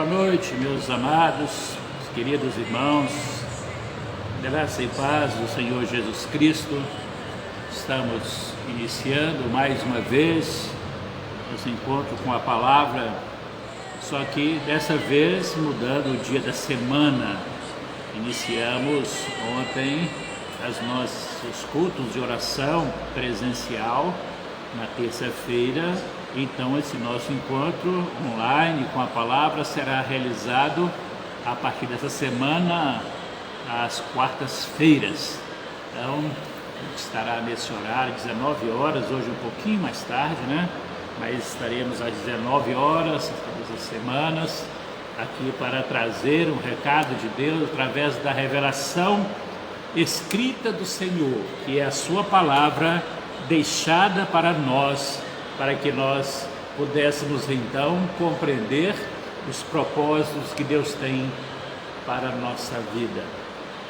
noite, meus amados, queridos irmãos, graça e paz do Senhor Jesus Cristo. Estamos iniciando mais uma vez esse encontro com a palavra, só que dessa vez mudando o dia da semana. Iniciamos ontem os nossos cultos de oração presencial na terça-feira. Então esse nosso encontro online com a palavra será realizado a partir dessa semana às quartas-feiras. Então estará nesse horário, 19 horas, hoje um pouquinho mais tarde, né? Mas estaremos às 19 horas, todas as semanas, aqui para trazer um recado de Deus através da revelação escrita do Senhor, que é a sua palavra deixada para nós, para que nós pudéssemos então compreender os propósitos que Deus tem para a nossa vida.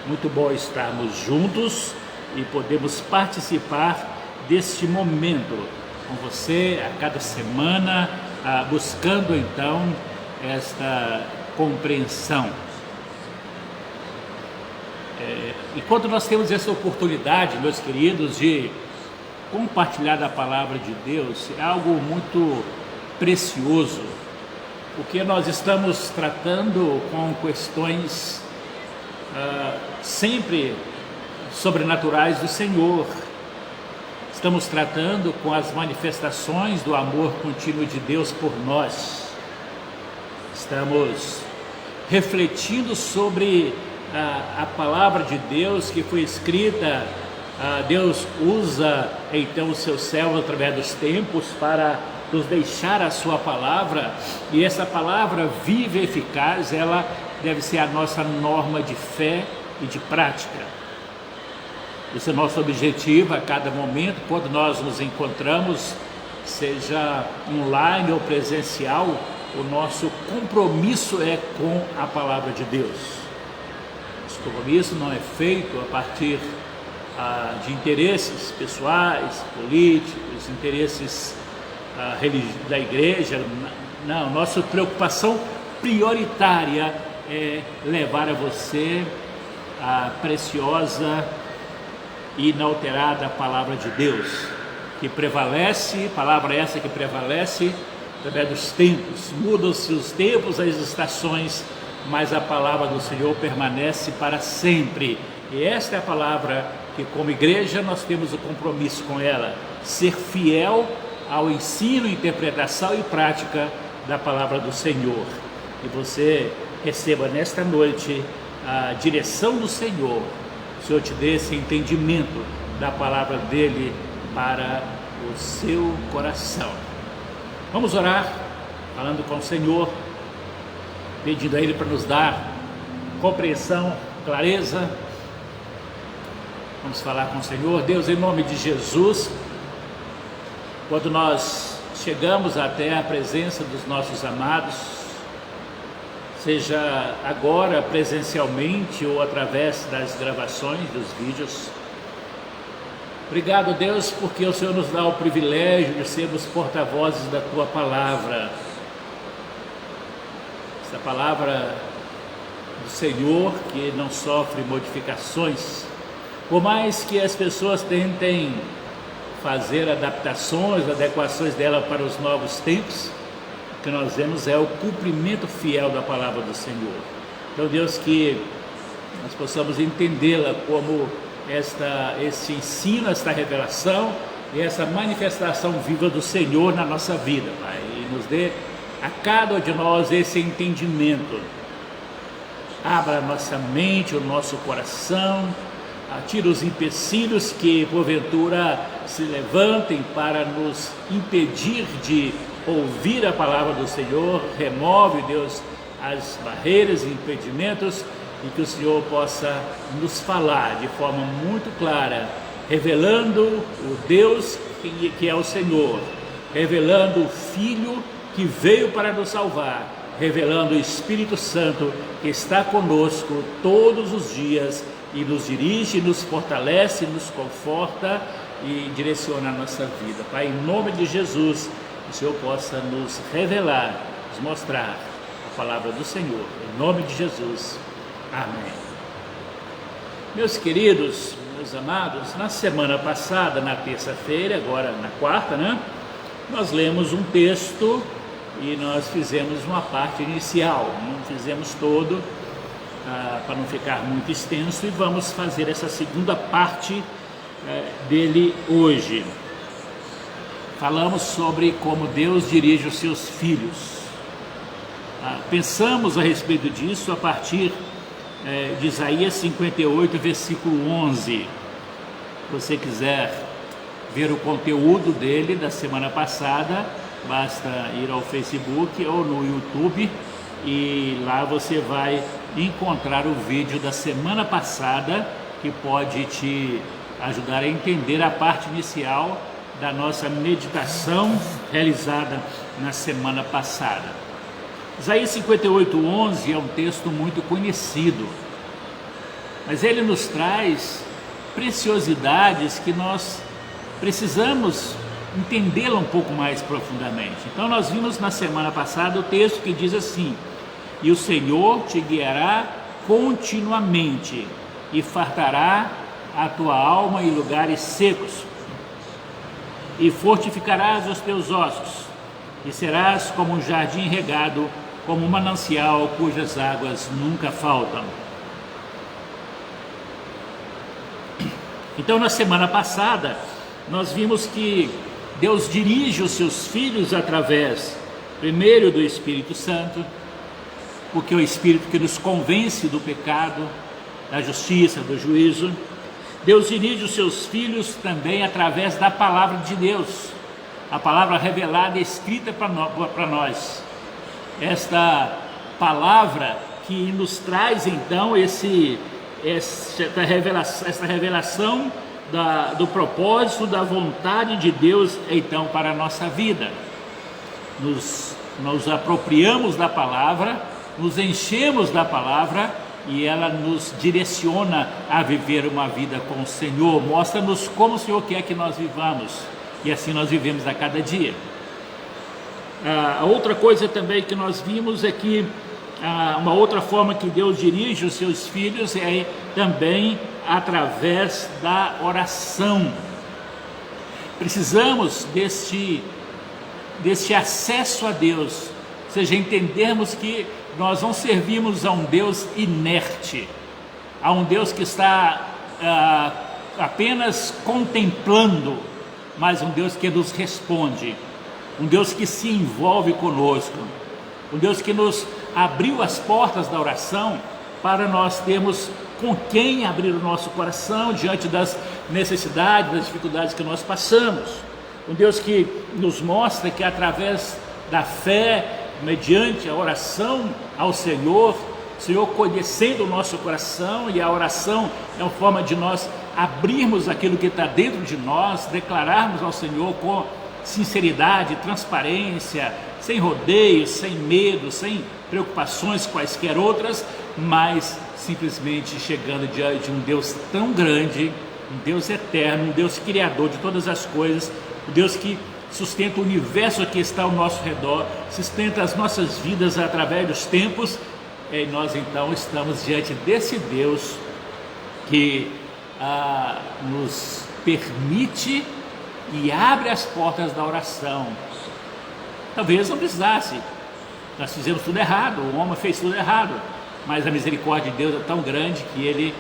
Muito bom estarmos juntos e podemos participar deste momento com você a cada semana, buscando então esta compreensão. Enquanto nós temos essa oportunidade, meus queridos, de compartilhar da palavra de Deus, é algo muito precioso, porque nós estamos tratando com questões sempre sobrenaturais do Senhor. Estamos tratando com as manifestações do amor contínuo de Deus por nós. Estamos refletindo sobre a palavra de Deus que foi escrita. Deus usa então os seus servos através dos tempos para nos deixar a sua palavra, e essa palavra viva e eficaz, ela deve ser a nossa norma de fé e de prática. Esse é o nosso objetivo a cada momento, quando nós nos encontramos, seja online ou presencial, o nosso compromisso é com a palavra de Deus. Esse compromisso não é feito a partir de interesses pessoais, políticos, interesses da igreja. Não, nossa preocupação prioritária é levar a você a preciosa e inalterada palavra de Deus, que prevalece, palavra essa que prevalece através dos tempos. Mudam-se os tempos, as estações, mas a palavra do Senhor permanece para sempre. E esta é a palavra que, como igreja, nós temos o compromisso com ela, ser fiel ao ensino, interpretação e prática da palavra do Senhor. Que você receba nesta noite a direção do Senhor, o Senhor te dê esse entendimento da palavra dele para o seu coração. Vamos orar, falando com o Senhor, pedindo a Ele para nos dar compreensão, clareza. Vamos falar com o Senhor. Deus, em nome de Jesus, quando nós chegamos até a presença dos nossos amados, seja agora presencialmente ou através das gravações dos vídeos, obrigado, Deus, porque o Senhor nos dá o privilégio de sermos porta-vozes da Tua palavra. Essa palavra do Senhor que não sofre modificações. Por mais que as pessoas tentem fazer adaptações, adequações dela para os novos tempos, o que nós vemos é o cumprimento fiel da palavra do Senhor. Então, Deus, que nós possamos entendê-la como esse ensino, esta revelação e essa manifestação viva do Senhor na nossa vida, Pai, e nos dê a cada um de nós esse entendimento. Abra a nossa mente, o nosso coração, tira os empecilhos que porventura se levantem para nos impedir de ouvir a palavra do Senhor. Remove, Deus, as barreiras e impedimentos, e que o Senhor possa nos falar de forma muito clara, revelando o Deus que é o Senhor, revelando o Filho que veio para nos salvar, revelando o Espírito Santo que está conosco todos os dias e nos dirige, nos fortalece, nos conforta e direciona a nossa vida. Pai, em nome de Jesus, que o Senhor possa nos revelar, nos mostrar a palavra do Senhor. Em nome de Jesus. Amém. Meus queridos, meus amados, na semana passada, na terça-feira, agora na quarta, nós lemos um texto e nós fizemos uma parte inicial, não fizemos todo, para não ficar muito extenso, e vamos fazer essa segunda parte dele hoje. Falamos sobre como Deus dirige os seus filhos. Pensamos a respeito disso a partir de Isaías 58, versículo 11. Se você quiser ver o conteúdo dele da semana passada, basta ir ao Facebook ou no YouTube e lá você vai encontrar o vídeo da semana passada, que pode te ajudar a entender a parte inicial da nossa meditação realizada na semana passada. Isaías 58, 11 é um texto muito conhecido, mas ele nos traz preciosidades que nós precisamos entendê-la um pouco mais profundamente. Então nós vimos na semana passada o texto que diz assim: e o Senhor te guiará continuamente e fartará a tua alma em lugares secos, e fortificarás os teus ossos, e serás como um jardim regado, como um manancial cujas águas nunca faltam. Então na semana passada nós vimos que Deus dirige os seus filhos através, primeiro, do Espírito Santo, porque é o Espírito que nos convence do pecado, da justiça, do juízo. Deus dirige os seus filhos também através da palavra de Deus, a palavra revelada e escrita para nós. Esta palavra que nos traz então esta revelação do propósito, da vontade de Deus então para a nossa vida. Nos apropriamos da palavra, nos enchemos da palavra e ela nos direciona a viver uma vida com o Senhor, mostra-nos como o Senhor quer que nós vivamos, e assim nós vivemos a cada dia. A outra coisa também que nós vimos é que uma outra forma que Deus dirige os seus filhos é também através da oração. Precisamos deste acesso a Deus, ou seja, entendermos que nós não servimos a um Deus inerte, a um Deus que está apenas contemplando, mas um Deus que nos responde, um Deus que se envolve conosco, um Deus que nos abriu as portas da oração para nós termos com quem abrir o nosso coração diante das necessidades, das dificuldades que nós passamos. Um Deus que nos mostra que através da fé, mediante a oração ao Senhor, o Senhor conhecendo o nosso coração, e a oração é uma forma de nós abrirmos aquilo que está dentro de nós, declararmos ao Senhor com sinceridade, transparência, sem rodeios, sem medo, sem preocupações quaisquer outras, mas simplesmente chegando diante de um Deus tão grande, um Deus eterno, um Deus criador de todas as coisas, um Deus que sustenta o universo que está ao nosso redor, sustenta as nossas vidas através dos tempos, e nós então estamos diante desse Deus que nos permite e abre as portas da oração. Talvez não precisasse, nós fizemos tudo errado, o homem fez tudo errado, mas a misericórdia de Deus é tão grande que Ele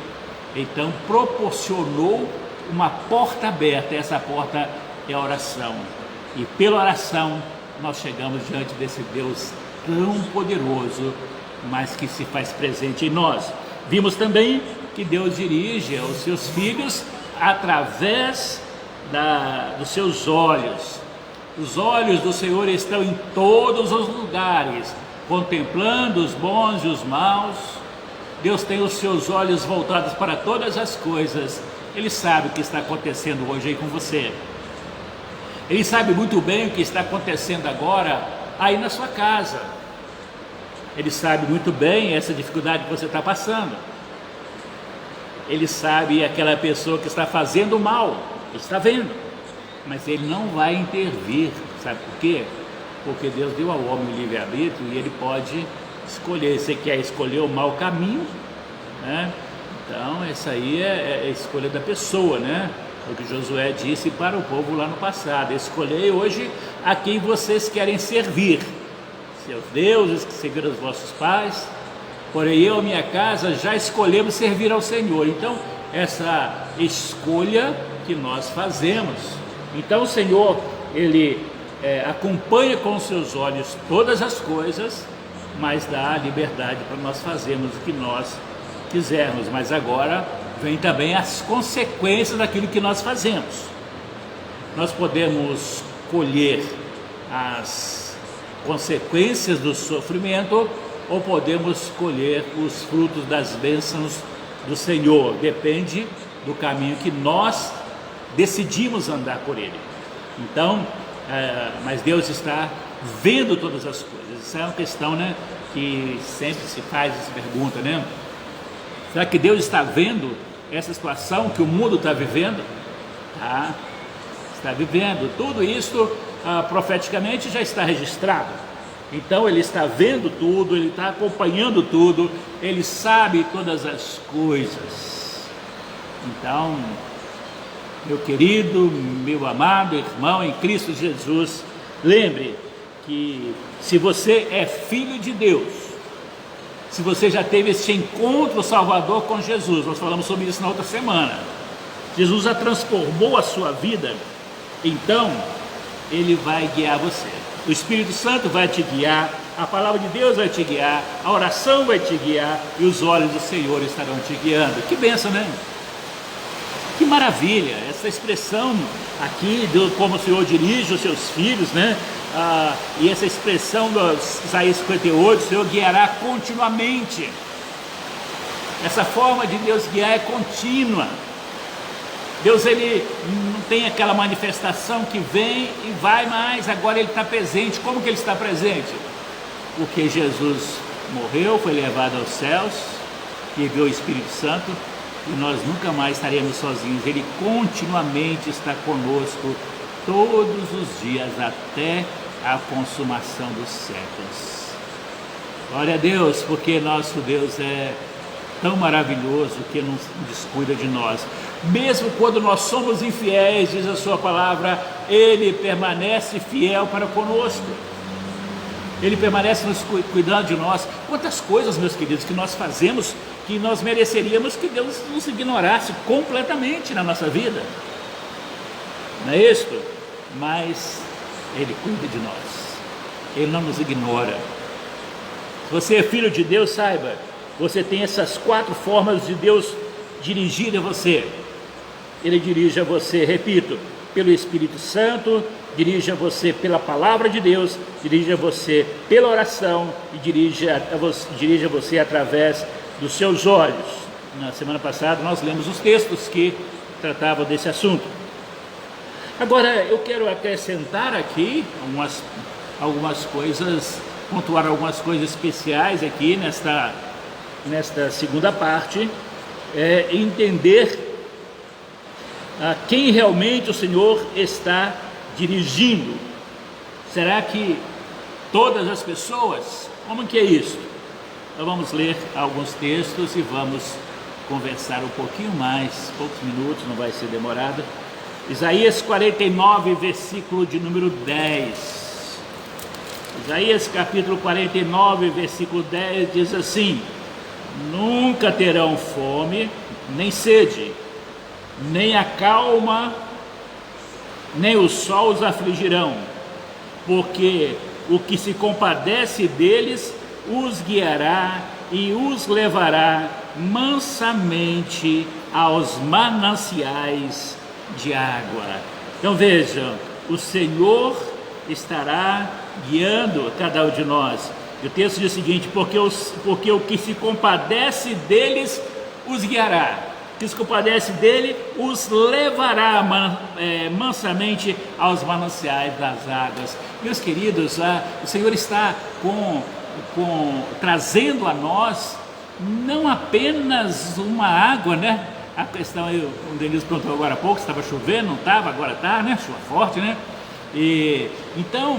então proporcionou uma porta aberta, e essa porta é a oração, e pela oração nós chegamos diante desse Deus tão poderoso, mas que se faz presente em nós. Vimos também que Deus dirige os seus filhos através dos seus olhos. Os olhos do Senhor estão em todos os lugares, contemplando os bons e os maus. Deus tem os seus olhos voltados para todas as coisas. Ele sabe o que está acontecendo hoje aí com você. Ele sabe muito bem o que está acontecendo agora aí na sua casa. Ele sabe muito bem essa dificuldade que você está passando. Ele sabe aquela pessoa que está fazendo mal, ele está vendo, mas ele não vai intervir. Sabe por quê? Porque Deus deu ao homem livre-arbítrio e ele pode escolher. Você quer escolher o mau caminho, né? Então essa aí é a escolha da pessoa, né? O que Josué disse para o povo lá no passado: escolhei hoje a quem vocês querem servir, seus deuses que serviram os vossos pais, porém eu e minha casa já escolhemos servir ao Senhor. Então essa escolha que nós fazemos. Então o Senhor, Ele acompanha com os seus olhos todas as coisas, mas dá a liberdade para nós fazermos o que nós quisermos. Mas agora vem também as consequências daquilo que nós fazemos. Nós podemos colher as consequências do sofrimento ou podemos colher os frutos das bênçãos do Senhor. Depende do caminho que nós decidimos andar por ele. Então, mas Deus está vendo todas as coisas. Isso é uma questão, né, que sempre se faz, se pergunta, né? Será que Deus está vendo essa situação que o mundo está vivendo? Tá, está vivendo. Tudo isso profeticamente já está registrado. Então Ele está vendo tudo, Ele está acompanhando tudo, Ele sabe todas as coisas. Então, meu querido, meu amado irmão em Cristo Jesus, lembre que se você é filho de Deus, se você já teve esse encontro salvador com Jesus, nós falamos sobre isso na outra semana, Jesus já transformou a sua vida, então Ele vai guiar você. O Espírito Santo vai te guiar, a palavra de Deus vai te guiar, a oração vai te guiar e os olhos do Senhor estarão te guiando. Que bênção, né? Que maravilha, essa expressão aqui, como o Senhor dirige os seus filhos, né? E essa expressão do Isaías 58, o Senhor guiará continuamente. Essa forma de Deus guiar é contínua. Deus, Ele não tem aquela manifestação que vem e vai mais, agora Ele está presente. Como que Ele está presente? Porque Jesus morreu, foi levado aos céus, enviou o Espírito Santo, e nós nunca mais estaremos sozinhos. Ele continuamente está conosco todos os dias até a consumação dos séculos. Glória a Deus, porque nosso Deus é tão maravilhoso que não descuida de nós. Mesmo quando nós somos infiéis, diz a sua palavra, Ele permanece fiel para conosco. Ele permanece nos cuidando de nós. Quantas coisas, meus queridos, que nós fazemos que nós mereceríamos que Deus nos ignorasse completamente na nossa vida. Não é isso? Mas Ele cuida de nós. Ele não nos ignora. Se você é filho de Deus, saiba, você tem essas 4 formas de Deus dirigir a você. Ele dirige a você, repito, pelo Espírito Santo, dirige a você pela palavra de Deus, dirige a você pela oração e dirige a você através dos seus olhos. Na semana passada nós lemos os textos que tratavam desse assunto. Agora eu quero acrescentar aqui algumas coisas, pontuar algumas coisas especiais aqui nesta segunda parte, entender quem realmente o Senhor está dirigindo. Será que todas as pessoas? Como que é isso? Então vamos ler alguns textos e vamos conversar um pouquinho mais, poucos minutos, não vai ser demorado. Isaías 49, versículo de número 10. Isaías capítulo 49, versículo 10 diz assim: nunca terão fome, nem sede, nem a calma, nem o sol os afligirão, porque o que se compadece deles os guiará e os levará mansamente aos mananciais de água. Então vejam, o Senhor estará guiando cada um de nós. E o texto diz o seguinte: porque o que se compadece deles os guiará, o que se compadece dele os levará mansamente aos mananciais das águas. Meus queridos, o Senhor está trazendo a nós não apenas uma água, né? A questão aí, o Denise perguntou agora há pouco, estava chovendo, não estava, agora está, né? Chuva forte, né? Então,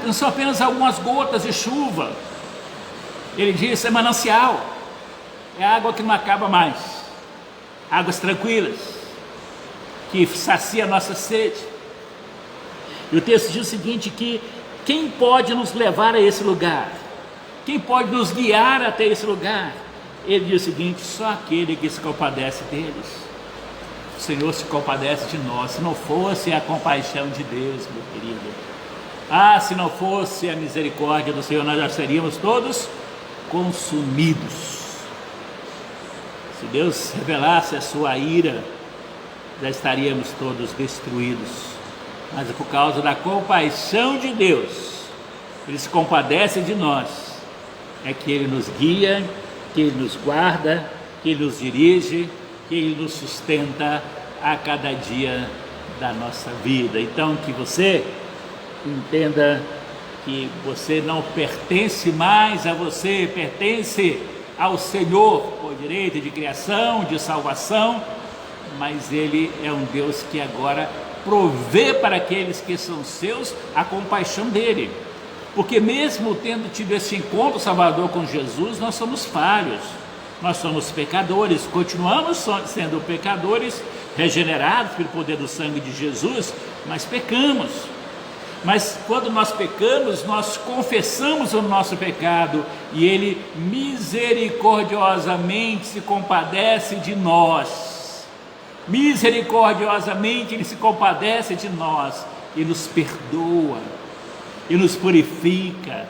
não são apenas algumas gotas de chuva, Ele diz: é manancial, é água que não acaba mais, águas tranquilas, que sacia a nossa sede. E o texto diz o seguinte, que quem pode nos levar a esse lugar? Quem pode nos guiar até esse lugar? Ele diz o seguinte: só aquele que se compadece deles. O Senhor se compadece de nós. Se não fosse a compaixão de Deus, meu querido, se não fosse a misericórdia do Senhor, nós já seríamos todos consumidos. Se Deus revelasse a sua ira, já estaríamos todos destruídos. Mas é por causa da compaixão de Deus, Ele se compadece de nós, é que Ele nos guia, que Ele nos guarda, que Ele nos dirige, que Ele nos sustenta a cada dia da nossa vida. Então, que você entenda que você não pertence mais a você, pertence ao Senhor por direito de criação, de salvação, mas Ele é um Deus que agora provê para aqueles que são seus a compaixão dEle, porque mesmo tendo tido esse encontro salvador com Jesus, nós somos falhos, nós somos pecadores, continuamos sendo pecadores, regenerados pelo poder do sangue de Jesus, mas pecamos. Mas quando nós pecamos, nós confessamos o nosso pecado e Ele misericordiosamente se compadece de nós. Misericordiosamente Ele se compadece de nós e nos perdoa, e nos purifica,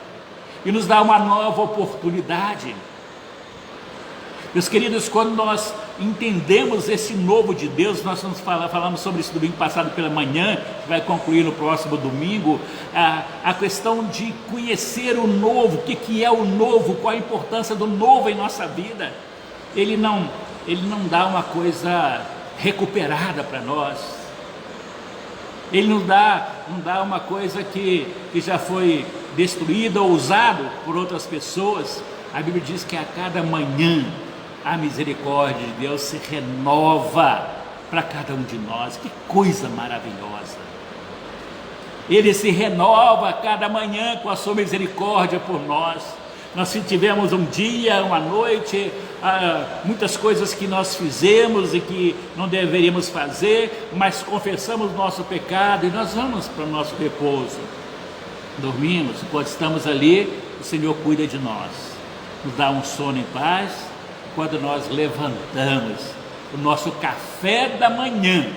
e nos dá uma nova oportunidade. Meus queridos, quando nós entendemos esse novo de Deus, nós falamos sobre isso domingo passado pela manhã, que vai concluir no próximo domingo, a questão de conhecer o novo, o que é o novo, qual a importância do novo em nossa vida. Ele não dá uma coisa recuperada para nós, Ele não dá uma coisa que já foi destruída ou usada por outras pessoas. A Bíblia diz que a cada manhã a misericórdia de Deus se renova para cada um de nós. Que coisa maravilhosa! Ele se renova a cada manhã com a sua misericórdia por nós. Nós tivemos um dia, uma noite, muitas coisas que nós fizemos e que não deveríamos fazer, mas confessamos nosso pecado e nós vamos para o nosso repouso. Dormimos, quando estamos ali, o Senhor cuida de nós, nos dá um sono em paz. Quando nós levantamos, o nosso café da manhã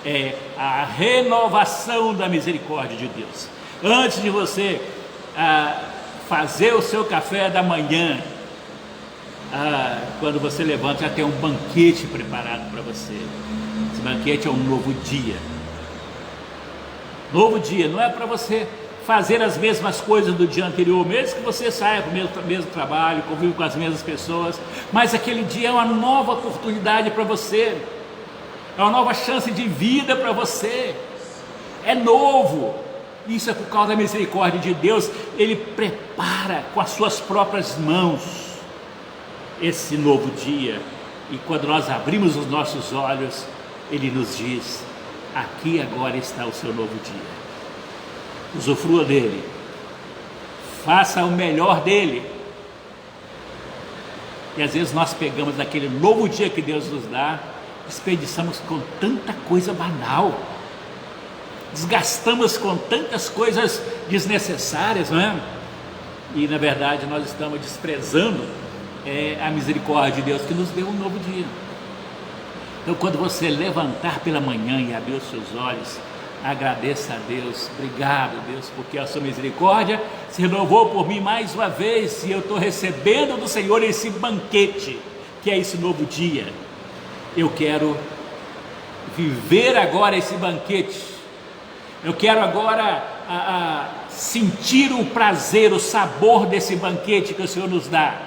é a renovação da misericórdia de Deus. Antes de você fazer o seu café da manhã, quando você levanta, já tem um banquete preparado para você. Esse banquete é um novo dia. Novo dia, não é para você fazer as mesmas coisas do dia anterior, mesmo que você saia para o mesmo trabalho, convive com as mesmas pessoas, mas aquele dia é uma nova oportunidade para você, é uma nova chance de vida para você, é novo. Isso é por causa da misericórdia de Deus. Ele prepara com as suas próprias mãos esse novo dia, e quando nós abrimos os nossos olhos, Ele nos diz: aqui agora está o seu novo dia. Usufrua dele, faça o melhor dele. E às vezes nós pegamos aquele novo dia que Deus nos dá, desperdiçamos com tanta coisa banal, desgastamos com tantas coisas desnecessárias, não é? E na verdade nós estamos desprezando a misericórdia de Deus que nos deu um novo dia. Então, quando você levantar pela manhã e abrir os seus olhos, agradeça a Deus. Obrigado, Deus, porque a sua misericórdia se renovou por mim mais uma vez, e eu estou recebendo do Senhor esse banquete, que é esse novo dia. Eu quero viver agora esse banquete. Eu quero agora sentir o prazer, o sabor desse banquete que o Senhor nos dá,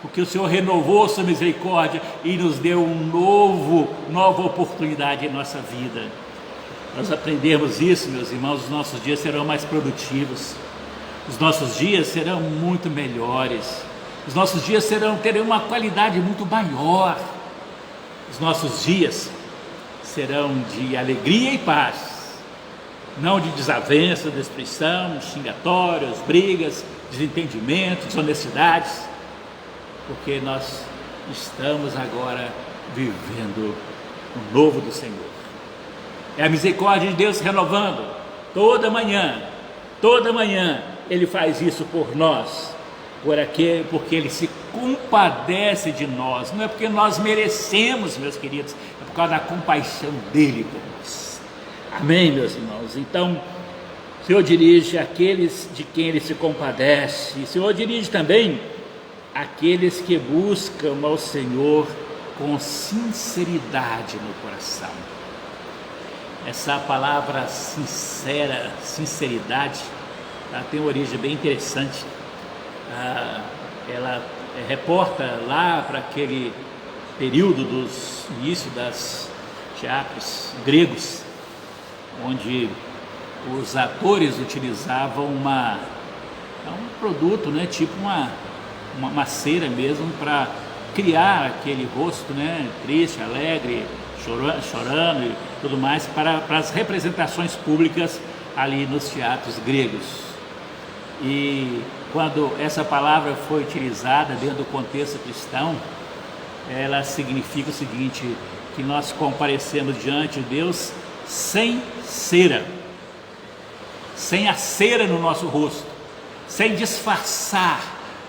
porque o Senhor renovou a sua misericórdia e nos deu nova oportunidade em nossa vida. Nós aprendemos isso, meus irmãos, os nossos dias serão mais produtivos, os nossos dias serão muito melhores, os nossos dias terão uma qualidade muito maior, os nossos dias serão de alegria e paz, não de desavença, destruição, xingatórios, brigas. desentendimento, desonestidades, porque nós estamos agora vivendo o novo do Senhor. É a misericórdia de Deus se renovando toda manhã, Ele faz isso por nós, porque Ele se compadece de nós, não é porque nós merecemos, meus queridos, é por causa da compaixão dEle por nós. Amém, meus irmãos? Então, o Senhor dirige aqueles de quem Ele se compadece, o Senhor dirige também aqueles que buscam ao Senhor com sinceridade no coração. Essa palavra sinceridade, ela tem uma origem bem interessante. Ela reporta lá para aquele período dos inícios das teatros gregos, onde os atores utilizavam um produto, né, tipo uma cera mesmo, para criar aquele rosto, né, triste, alegre, chorando e tudo mais, para as representações públicas ali nos teatros gregos. E quando essa palavra foi utilizada dentro do contexto cristão, ela significa o seguinte, que nós comparecemos diante de Deus sem cera, sem a cera no nosso rosto, sem disfarçar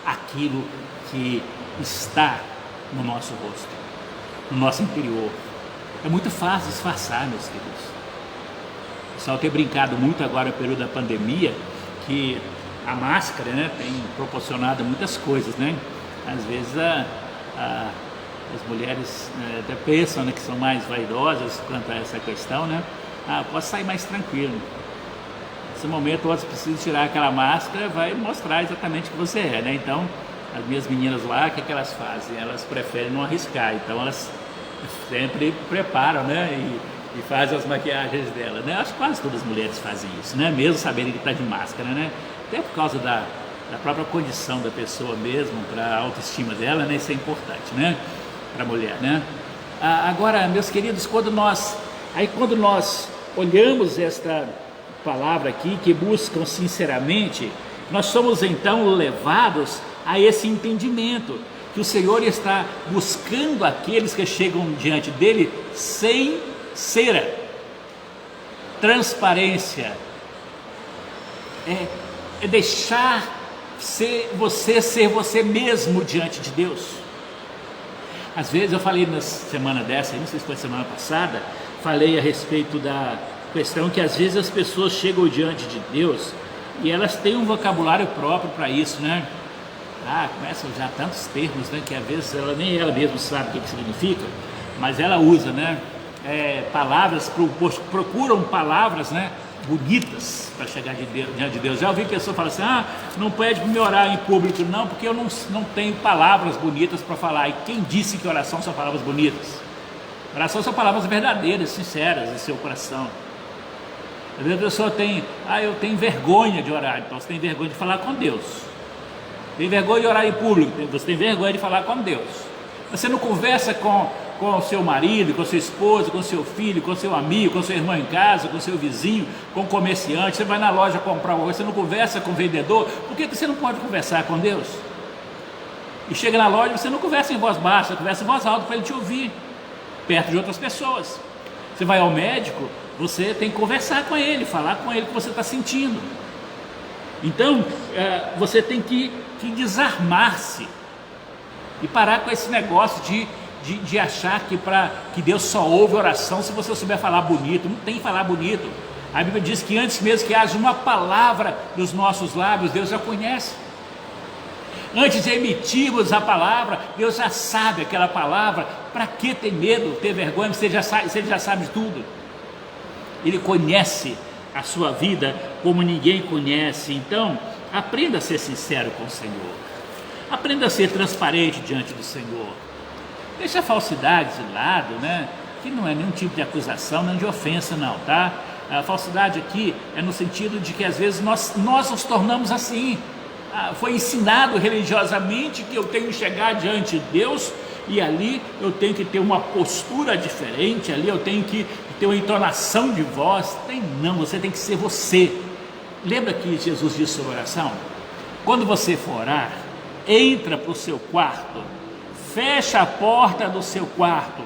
aquilo que está no nosso rosto, no nosso interior. É muito fácil disfarçar, meus queridos. O pessoal tem brincado muito agora no período da pandemia, que a máscara, né, tem proporcionado muitas coisas, né? Às vezes as mulheres até pensam, né, que são mais vaidosas quanto a essa questão, né? Posso sair mais tranquilo. Nesse momento, outros precisam tirar aquela máscara, vai mostrar exatamente o que você é, né? Então, as minhas meninas lá, o que elas fazem? Elas preferem não arriscar, então elas sempre preparam, né? E fazem as maquiagens dela, né? Acho que quase todas as mulheres fazem isso, né? Mesmo sabendo que está de máscara, né? Até por causa da própria condição da pessoa mesmo, para a autoestima dela, né? Isso é importante, né? Para a mulher, né? Agora, meus queridos, quando nós olhamos esta palavra aqui, que buscam sinceramente, nós somos então levados a esse entendimento, que o Senhor está buscando aqueles que chegam diante dele sem cera, transparência, é deixar você ser você mesmo diante de Deus. Às vezes eu falei na semana dessa, não sei se foi semana passada, falei a respeito da questão que às vezes as pessoas chegam diante de Deus e elas têm um vocabulário próprio para isso, né? Começam a usar tantos termos, né, que às vezes nem ela mesma sabe o que significa, mas ela usa, né? Palavras, procuram palavras, né, bonitas para chegar diante de Deus. Já ouvi pessoas falar assim, não pede para me orar em público, não, porque eu não tenho palavras bonitas para falar. E quem disse que oração são palavras bonitas? Oração são palavras verdadeiras, sinceras em seu coração. Às vezes a pessoa tem, eu tenho vergonha de orar, então você tem vergonha de falar com Deus. Tem vergonha de orar em público, você tem vergonha de falar com Deus. Você não conversa com o seu marido, com sua esposa, com seu filho, com seu amigo, com seu irmão em casa, com seu vizinho, com o comerciante. Você vai na loja comprar alguma coisa, você não conversa com o vendedor. Por que você não pode conversar com Deus? E chega na loja, você não conversa em voz baixa, conversa em voz alta para ele te ouvir, perto de outras pessoas. Você vai ao médico, você tem que conversar com ele, falar com ele o que você está sentindo. Então, você tem que desarmar-se e parar com esse negócio de achar que Deus só ouve oração se você souber falar bonito. Não tem que falar bonito. A Bíblia diz que antes mesmo que haja uma palavra nos nossos lábios, Deus já conhece. Antes de emitirmos a palavra, Deus já sabe aquela palavra. Para que ter medo, ter vergonha, se ele já sabe tudo? Ele conhece a sua vida como ninguém conhece. Então, aprenda a ser sincero com o Senhor. Aprenda a ser transparente diante do Senhor. Deixa a falsidade de lado, né? Que não é nenhum tipo de acusação, nem de ofensa, não, tá? A falsidade aqui é no sentido de que às vezes nós nos tornamos assim. Foi ensinado religiosamente que eu tenho que chegar diante de Deus e ali eu tenho que ter uma postura diferente, ali eu tenho que ter uma entonação de voz. Não, você tem que ser você. Lembra que Jesus disse sobre oração? Quando você for orar, entra para o seu quarto, fecha a porta do seu quarto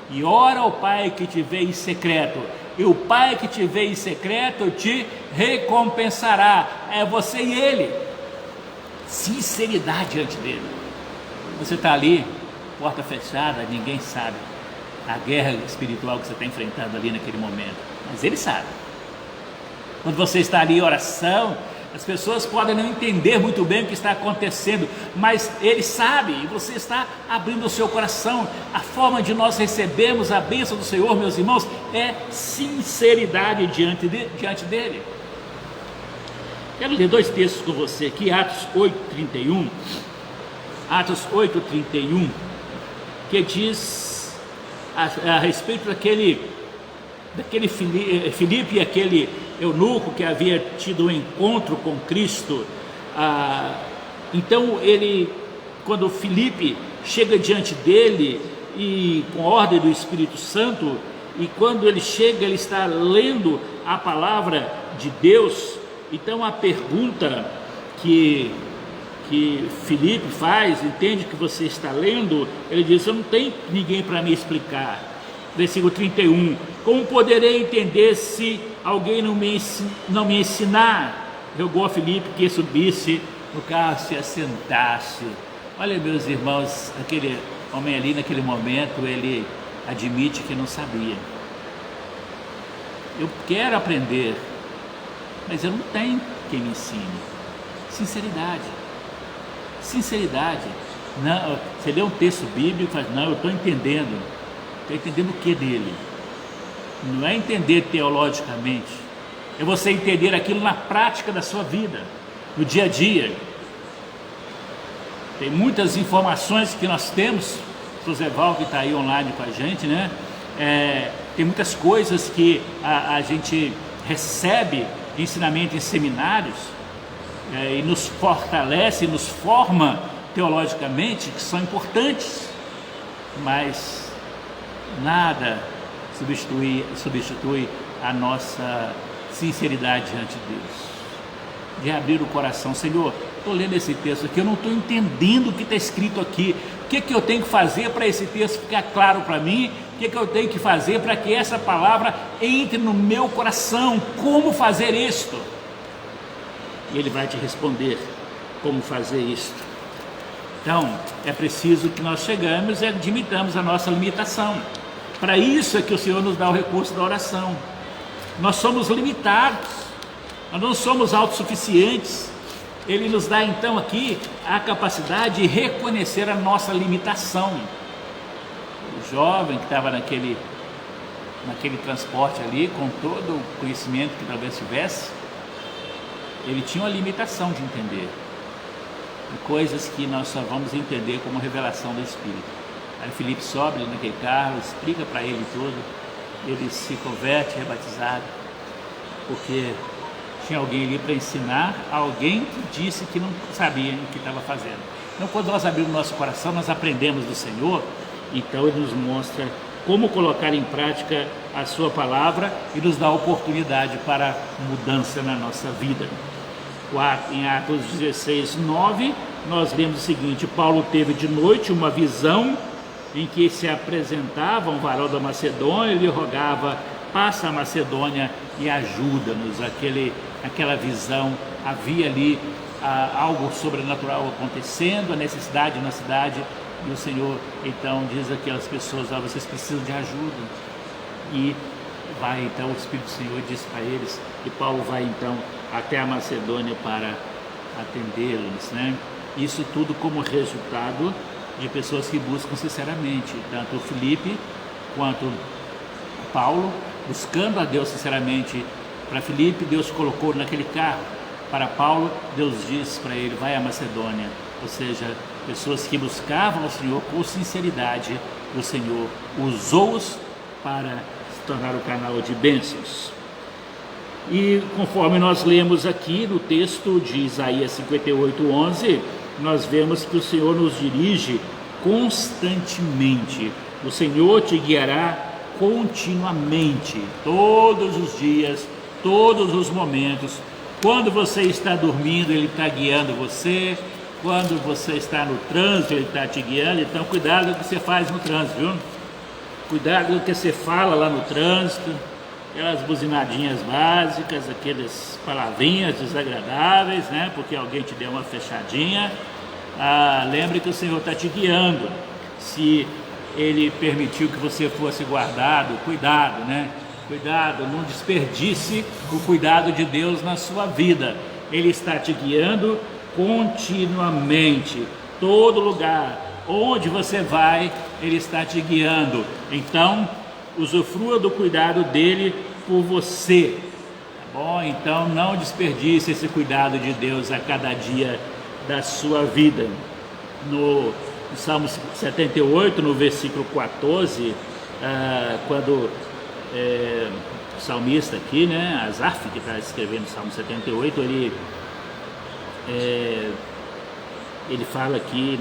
e ora ao Pai que te vê em secreto. E o Pai que te vê em secreto te recompensará. É você e Ele. Sinceridade diante dele. Você está ali, porta fechada, ninguém sabe a guerra espiritual que você está enfrentando ali naquele momento, mas Ele sabe. Quando você está ali em oração, as pessoas podem não entender muito bem o que está acontecendo, mas Ele sabe, e você está abrindo o seu coração. A forma de nós recebermos a bênção do Senhor, meus irmãos, é sinceridade diante dEle. Quero ler 2 textos com você aqui, Atos 8:31, que diz a respeito daquele Filipe e aquele eunuco que havia tido um encontro com Cristo. Então quando Filipe chega diante dele e com ordem do Espírito Santo, e quando ele chega, ele está lendo a palavra de Deus. Então a pergunta que Filipe faz, entende que você está lendo, ele diz: eu não tenho ninguém para me explicar. Versículo 31, como poderei entender se alguém não me ensinar? Rogou a Filipe que subisse no carro, se assentasse. Olha, meus irmãos, aquele homem ali naquele momento, ele admite que não sabia. Eu quero aprender, mas eu não tenho quem me ensine. Sinceridade. Não, você lê um texto bíblico e faz: não, eu estou entendendo. Estou entendendo o que dele? Não é entender teologicamente, é você entender aquilo na prática da sua vida, no dia a dia. Tem muitas informações que nós temos. O José Val, que está aí online com a gente, né? Tem muitas coisas que a gente recebe de ensinamento em seminários, e nos fortalece, nos forma teologicamente, que são importantes, mas nada substitui a nossa sinceridade diante de Deus, de abrir o coração. Senhor, estou lendo esse texto aqui, eu não estou entendendo o que está escrito aqui. O que eu tenho que fazer para esse texto ficar claro para mim? O que eu tenho que fazer para que essa palavra entre no meu coração? Como fazer isto? E Ele vai te responder como fazer isto. Então, é preciso que nós chegamos e admitamos a nossa limitação. Para isso é que o Senhor nos dá o recurso da oração. Nós somos limitados, nós não somos autossuficientes. Ele nos dá então aqui a capacidade de reconhecer a nossa limitação. O jovem que estava naquele transporte ali, com todo o conhecimento que talvez tivesse, ele tinha uma limitação de entender, de coisas que nós só vamos entender como revelação do Espírito. Aí Filipe sobe naquele carro, explica para ele tudo, ele se converte, é batizado, porque tinha alguém ali para ensinar, alguém que disse que não sabia o que estava fazendo. Então, quando nós abrimos nosso coração, nós aprendemos do Senhor. Então Ele nos mostra como colocar em prática a sua palavra e nos dá oportunidade para mudança na nossa vida. Em Atos 16:9, nós lemos o seguinte: Paulo teve de noite uma visão em que se apresentava um varão da Macedônia e lhe rogava: passa a Macedônia e ajuda-nos. Aquela visão, havia ali algo sobrenatural acontecendo, a necessidade na cidade, e o Senhor então diz àquelas pessoas: vocês precisam de ajuda. E vai então, o Espírito do Senhor diz para eles, e Paulo vai então até a Macedônia para atendê-los, né? Isso tudo como resultado de pessoas que buscam sinceramente, tanto o Filipe quanto Paulo, buscando a Deus sinceramente. Para Filipe, Deus colocou naquele carro. Para Paulo, Deus disse para ele: vai à Macedônia. Ou seja, pessoas que buscavam o Senhor com sinceridade, o Senhor usou-os para se tornar o canal de bênçãos. E conforme nós lemos aqui no texto de Isaías 58:11, nós vemos que o Senhor nos dirige constantemente. O Senhor te guiará continuamente, todos os dias, todos os momentos, Quando você está dormindo, Ele está guiando você. Quando você está no trânsito, Ele está te guiando. Então cuidado com o que você faz no trânsito, viu? Cuidado com o que você fala lá no trânsito. Aquelas buzinadinhas básicas, aquelas palavrinhas desagradáveis, né? Porque alguém te deu uma fechadinha. Lembre que o Senhor está te guiando. Se Ele permitiu que você fosse guardado, cuidado, né? Cuidado, não desperdice o cuidado de Deus na sua vida. Ele está te guiando continuamente, todo lugar, onde você vai, Ele está te guiando. Então, usufrua do cuidado dele por você, tá bom? Então, não desperdice esse cuidado de Deus a cada dia da sua vida. No Salmo 78, no versículo 14, quando o salmista aqui, né, Asaf, que está escrevendo o Salmo 78, ele fala aqui,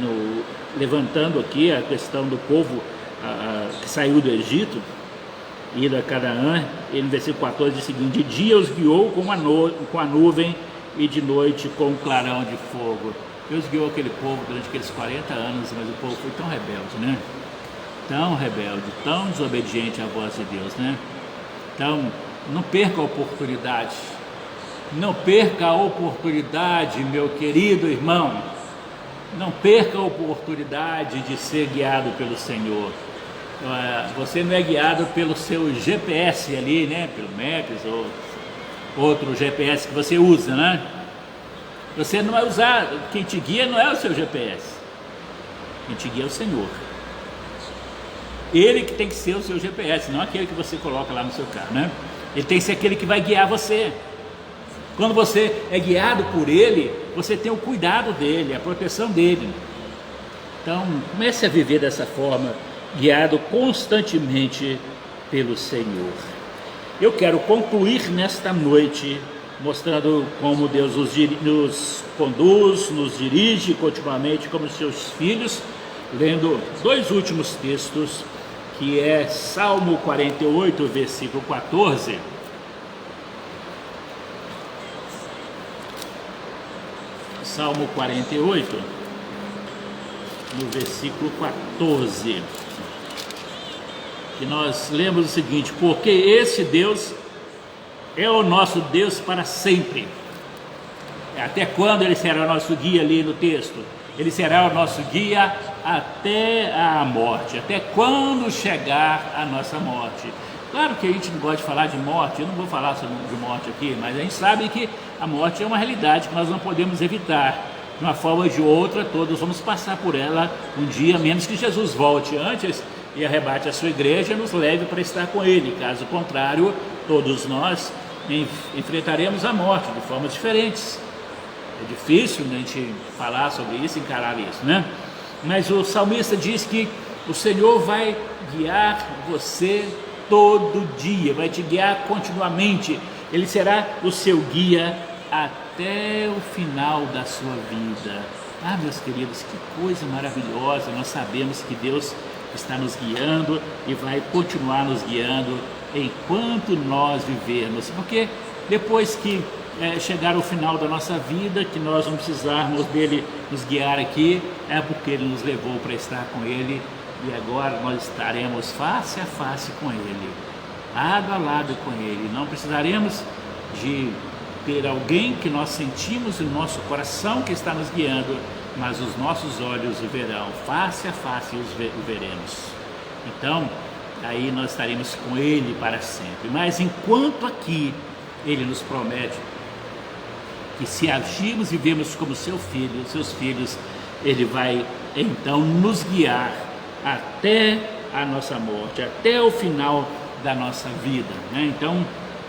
levantando aqui a questão do povo que saiu do Egito, indo a Canaã. Ele no versículo 14 diz o seguinte: de dia os guiou com a nuvem e de noite com um clarão de fogo. Deus guiou aquele povo durante aqueles 40 anos, mas o povo foi tão rebelde, né? Tão rebelde, tão desobediente à voz de Deus, né? Então, não perca a oportunidade. Não perca a oportunidade, meu querido irmão. Não perca a oportunidade de ser guiado pelo Senhor. Você não é guiado pelo seu GPS ali, né? Pelo Maps ou outro GPS que você usa, né? Você não vai usar, quem te guia não é o seu GPS. Quem te guia é o Senhor. Ele que tem que ser o seu GPS, não aquele que você coloca lá no seu carro, né? Ele tem que ser aquele que vai guiar você. Quando você é guiado por Ele, você tem o cuidado dEle, a proteção dEle. Então, comece a viver dessa forma, guiado constantemente pelo Senhor. Eu quero concluir nesta noite, mostrando como Deus nos conduz, nos dirige continuamente como seus filhos, lendo dois últimos textos, que é Salmo 48, versículo 14. Salmo 48, no versículo 14, que nós lemos o seguinte: porque esse Deus é o nosso Deus para sempre. Até quando Ele será o nosso guia ali no texto? Ele será o nosso guia até a morte, até quando chegar a nossa morte. Claro que a gente não gosta de falar de morte, eu não vou falar sobre de morte aqui, mas a gente sabe que a morte é uma realidade que nós não podemos evitar. De uma forma ou de outra, todos vamos passar por ela um dia, menos que Jesus volte antes e arrebate a sua igreja e nos leve para estar com Ele. Caso contrário, todos nós enfrentaremos a morte de formas diferentes. É difícil a gente falar sobre isso, encarar isso, né? Mas o salmista diz que o Senhor vai guiar você todo dia, vai te guiar continuamente. Ele será o seu guia até o final da sua vida. Ah, meus queridos, que coisa maravilhosa! Nós sabemos que Deus está nos guiando e vai continuar nos guiando enquanto nós vivermos, porque depois que chegar ao final da nossa vida, que nós não precisarmos dele nos guiar aqui, é porque ele nos levou para estar com ele, e agora nós estaremos face a face com ele, lado a lado com ele. Não precisaremos de ter alguém que nós sentimos no nosso coração que está nos guiando, mas os nossos olhos o verão, face a face o veremos. Então, aí nós estaremos com ele para sempre. Mas enquanto aqui, ele nos promete que se agirmos e vivemos como seus filhos, ele vai então nos guiar até a nossa morte, até o final da nossa vida, né? Então,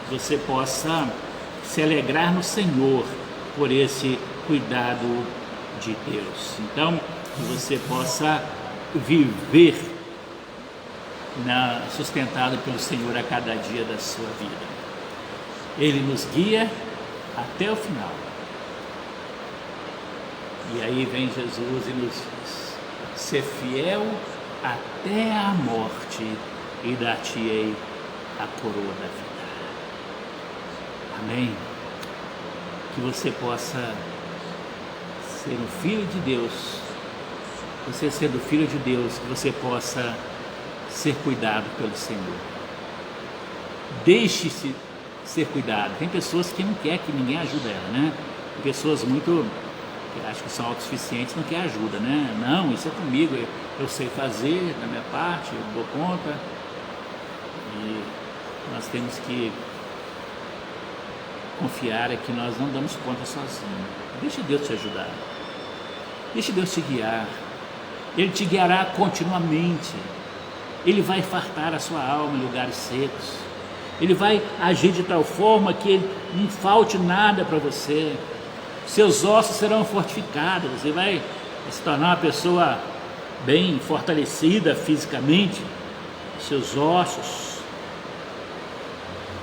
você possa se alegrar no Senhor por esse cuidado de Deus. Então, que você possa viver sustentado pelo Senhor a cada dia da sua vida. Ele nos guia até o final. E aí vem Jesus e nos diz: ser fiel até a morte e dar-te-ei a coroa da vida. Amém? que você possa ser um filho de Deus, você sendo filho de Deus, que você possa ser cuidado pelo Senhor. Deixe-se ser cuidado. Tem pessoas que não querem que ninguém ajude ela, né? Tem pessoas muito, que acham que são autossuficientes, não querem ajuda, né? Não, isso é comigo, eu sei fazer da minha parte, eu dou conta. E nós temos que confiar que nós não damos conta sozinhos. Deixa Deus te ajudar. Deixa Deus te guiar. Ele te guiará continuamente. Ele vai fartar a sua alma em lugares secos. Ele vai agir de tal forma que não falte nada para você. Seus ossos serão fortificados. Você vai se tornar uma pessoa bem fortalecida fisicamente. Seus ossos.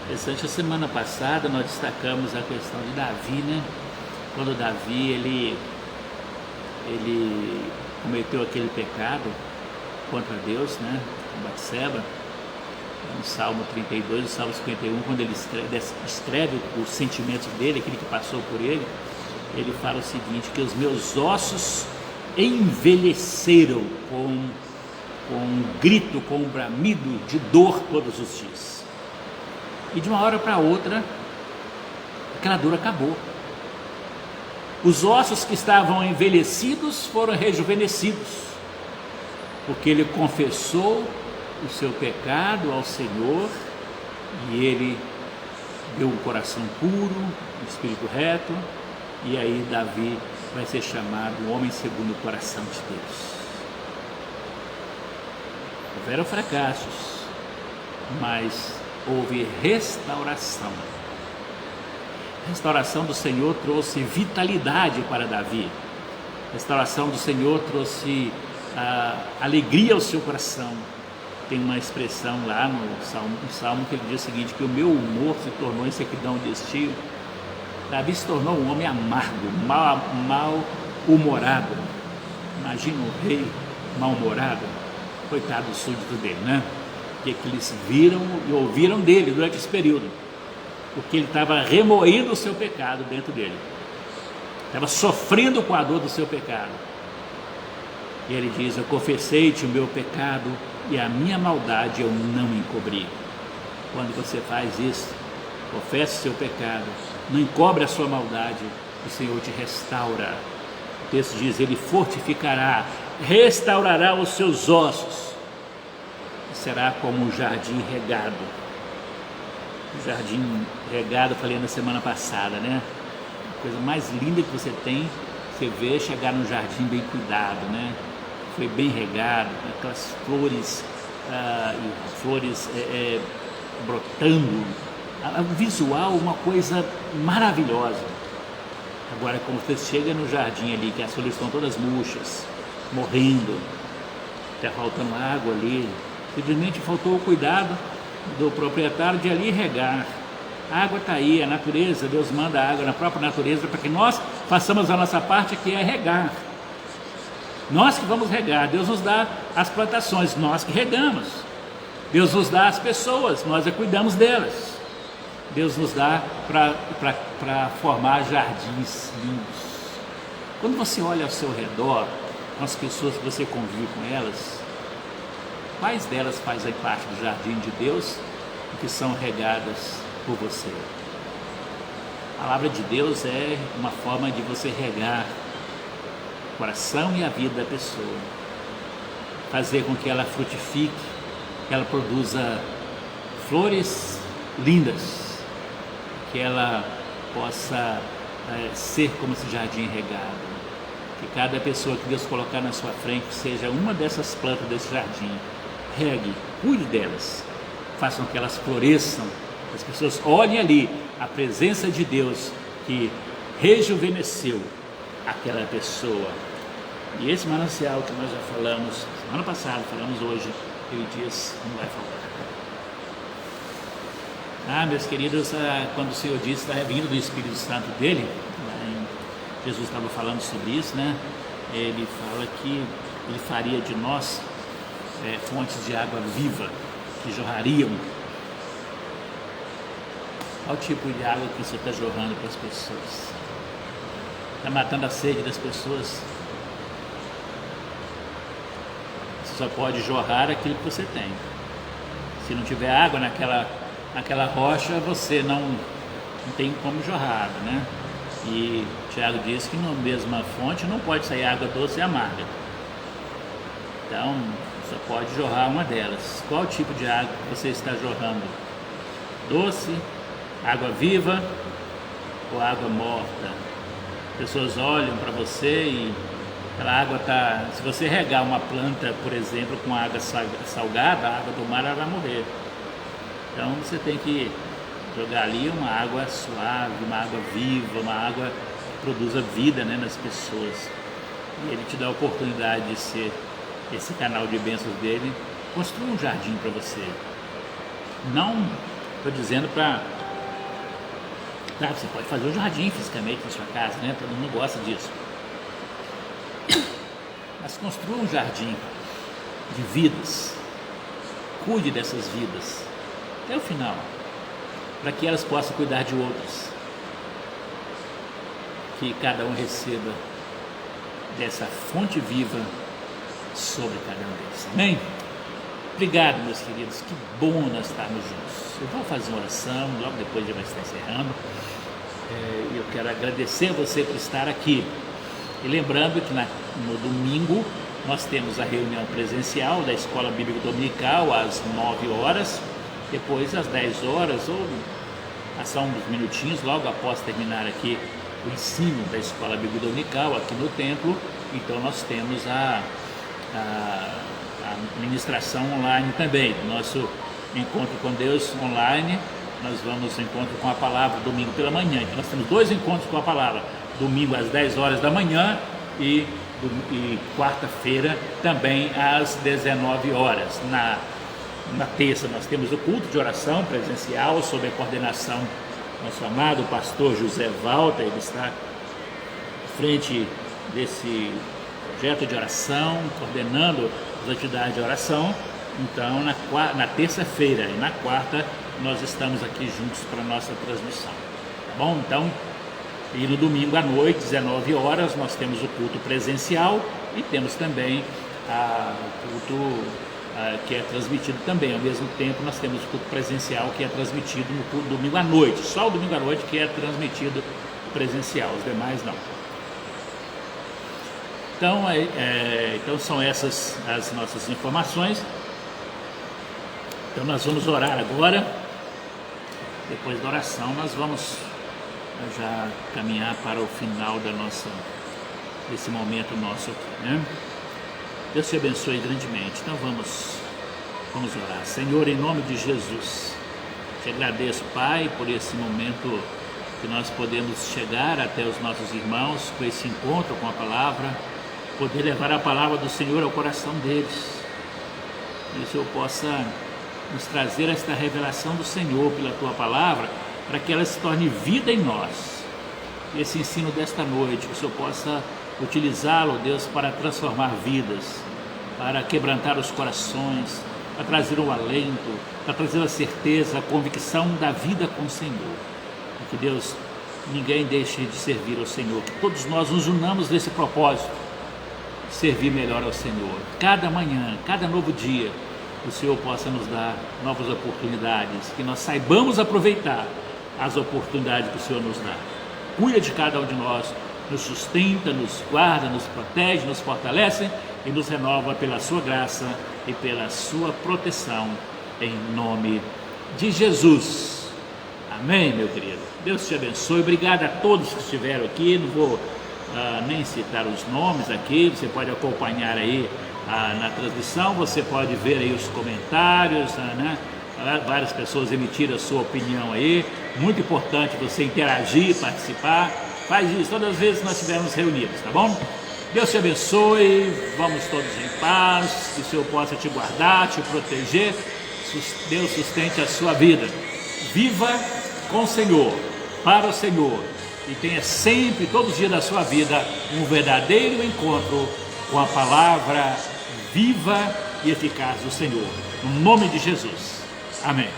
Interessante, a semana passada nós destacamos a questão de Davi, né? Quando Davi ele cometeu aquele pecado contra Deus, né? Com Batseba, no Salmo 32, no Salmo 51, quando ele escreve os sentimentos dele, aquilo que passou por ele fala o seguinte, que os meus ossos envelheceram com um grito, com um bramido de dor todos os dias. E de uma hora para outra, aquela dor acabou. Os ossos que estavam envelhecidos foram rejuvenescidos, porque ele confessou o seu pecado ao Senhor e ele deu um coração puro, um espírito reto, e aí Davi vai ser chamado o homem segundo o coração de Deus. Houveram fracassos, mas houve restauração. A restauração do Senhor trouxe vitalidade para Davi. A restauração do Senhor trouxe alegria ao seu coração. Tem uma expressão lá no Salmo que ele diz o seguinte, que o meu humor se tornou em sequidão de estio. Davi se tornou um homem amargo, mal-humorado. Imagina um rei mal-humorado. Coitado do súdito dele, né? Que eles viram e ouviram dele durante esse período, porque ele estava remoendo o seu pecado dentro dele, estava sofrendo com a dor do seu pecado. E ele diz, eu confessei-te o meu pecado e a minha maldade eu não encobri. Quando você faz isso, confessa o seu pecado, não encobre a sua maldade, o Senhor te restaura. O texto diz, ele fortificará, restaurará os seus ossos, será como um jardim regado. O jardim regado, falei na semana passada, né? A coisa mais linda que você tem, você vê chegar num jardim bem cuidado, né? Foi bem regado, aquelas flores, brotando. O visual, uma coisa maravilhosa. Agora, quando você chega no jardim ali, que as flores estão todas murchas, morrendo, está faltando água ali, simplesmente faltou o cuidado do proprietário de ali regar. A água está aí, a natureza, Deus manda a água na própria natureza para que nós façamos a nossa parte, que é regar. Nós que vamos regar, Deus nos dá as plantações, nós que regamos. Deus nos dá as pessoas, nós cuidamos delas. Deus nos dá para formar jardins lindos. Quando você olha ao seu redor, com as pessoas que você convive com elas, quais delas fazem parte do jardim de Deus e que são regadas por você? A palavra de Deus é uma forma de você regar o coração e a vida da pessoa, fazer com que ela frutifique, que ela produza flores lindas, que ela possa ser como esse jardim regado. Que cada pessoa que Deus colocar na sua frente seja uma dessas plantas desse jardim. Regue, cuide delas, façam que elas floresçam, as pessoas olhem ali a presença de Deus que rejuvenesceu aquela pessoa. E esse manancial que nós já falamos semana passada, falamos hoje, ele diz, não vai faltar. Meus queridos, quando o Senhor disse está vindo do Espírito Santo dele, Jesus estava falando sobre isso, né? Ele fala que ele faria de nós fontes de água viva que jorrariam. Qual tipo de água que você está jorrando para as pessoas? está matando a sede das pessoas. Você só pode jorrar aquilo que você tem. Se não tiver água naquela rocha, você não tem como jorrar, né? E Tiago diz que na mesma fonte não pode sair água doce e amarga. Então, só pode jorrar uma delas. Qual tipo de água você está jorrando? Doce, água viva ou água morta? Pessoas olham para você e aquela água está... Se você regar uma planta, por exemplo, com água salgada, a água do mar ela vai morrer. Então você tem que jogar ali uma água suave, uma água viva, uma água que produza vida, né, nas pessoas. E ele te dá a oportunidade de ser esse canal de bênçãos dele. Construa um jardim para você. Não estou dizendo para... Claro, você pode fazer um jardim fisicamente na sua casa, né? Todo mundo gosta disso. Mas construa um jardim de vidas. Cuide dessas vidas até o final, para que elas possam cuidar de outras. Que cada um receba dessa fonte viva sobre cada um deles. Amém? Obrigado, meus queridos. Que bom nós estarmos juntos. Eu vou fazer uma oração, logo depois já vai estar encerrando. Eu quero agradecer a você por estar aqui. E lembrando que no domingo nós temos a reunião presencial da Escola Bíblica Dominical às 9 horas, depois às 10 horas, ou passar uns minutinhos logo após terminar aqui o ensino da Escola Bíblica Dominical aqui no templo. Então nós temos a ministração online também, nosso encontro com Deus online. Nós vamos ao encontro com a palavra domingo pela manhã. Então nós temos 2 encontros com a palavra, domingo às 10 horas da manhã e quarta-feira também às 19 horas. Na terça nós temos o culto de oração presencial sob a coordenação do nosso amado pastor José Walter. Ele está à frente desse projeto de oração, coordenando as atividades de oração. Então na terça-feira e na quarta nós estamos aqui juntos para a nossa transmissão, tá bom? Então, e no domingo à noite, 19 horas, nós temos o culto presencial e temos também o culto que é transmitido também. Ao mesmo tempo, nós temos o culto presencial que é transmitido no domingo à noite. Só o domingo à noite que é transmitido presencial, os demais não. Então são essas as nossas informações. Então nós vamos orar agora. Depois da oração nós vamos já caminhar para o final desse momento nosso aqui, né? Deus te abençoe grandemente. Então vamos orar. Senhor, em nome de Jesus, te agradeço, Pai, por esse momento que nós podemos chegar até os nossos irmãos com esse encontro com a palavra, poder levar a palavra do Senhor ao coração deles. Que o Senhor possa nos trazer esta revelação do Senhor pela Tua palavra, para que ela se torne vida em nós. Esse ensino desta noite, que o Senhor possa utilizá-lo, Deus, para transformar vidas, para quebrantar os corações, para trazer o alento, para trazer a certeza, a convicção da vida com o Senhor. E que, Deus, ninguém deixe de servir ao Senhor, que todos nós nos unamos nesse propósito, de servir melhor ao Senhor. Cada manhã, cada novo dia, o Senhor possa nos dar novas oportunidades, que nós saibamos aproveitar as oportunidades que o Senhor nos dá. Cuida de cada um de nós, nos sustenta, nos guarda, nos protege, nos fortalece e nos renova pela sua graça e pela sua proteção, em nome de Jesus. Amém, meu querido. Deus te abençoe. Obrigado a todos que estiveram aqui. Não vou nem citar os nomes aqui, você pode acompanhar aí na transmissão, você pode ver aí os comentários, né? Várias pessoas emitiram a sua opinião aí. Muito importante você interagir, participar. Faz isso todas as vezes que nós estivermos reunidos, tá bom? Deus te abençoe, vamos todos em paz, que o Senhor possa te guardar, te proteger, Deus sustente a sua vida. Viva com o Senhor, para o Senhor, e tenha sempre, todos os dias da sua vida, um verdadeiro encontro com a palavra viva e eficaz do Senhor. No nome de Jesus. Amém.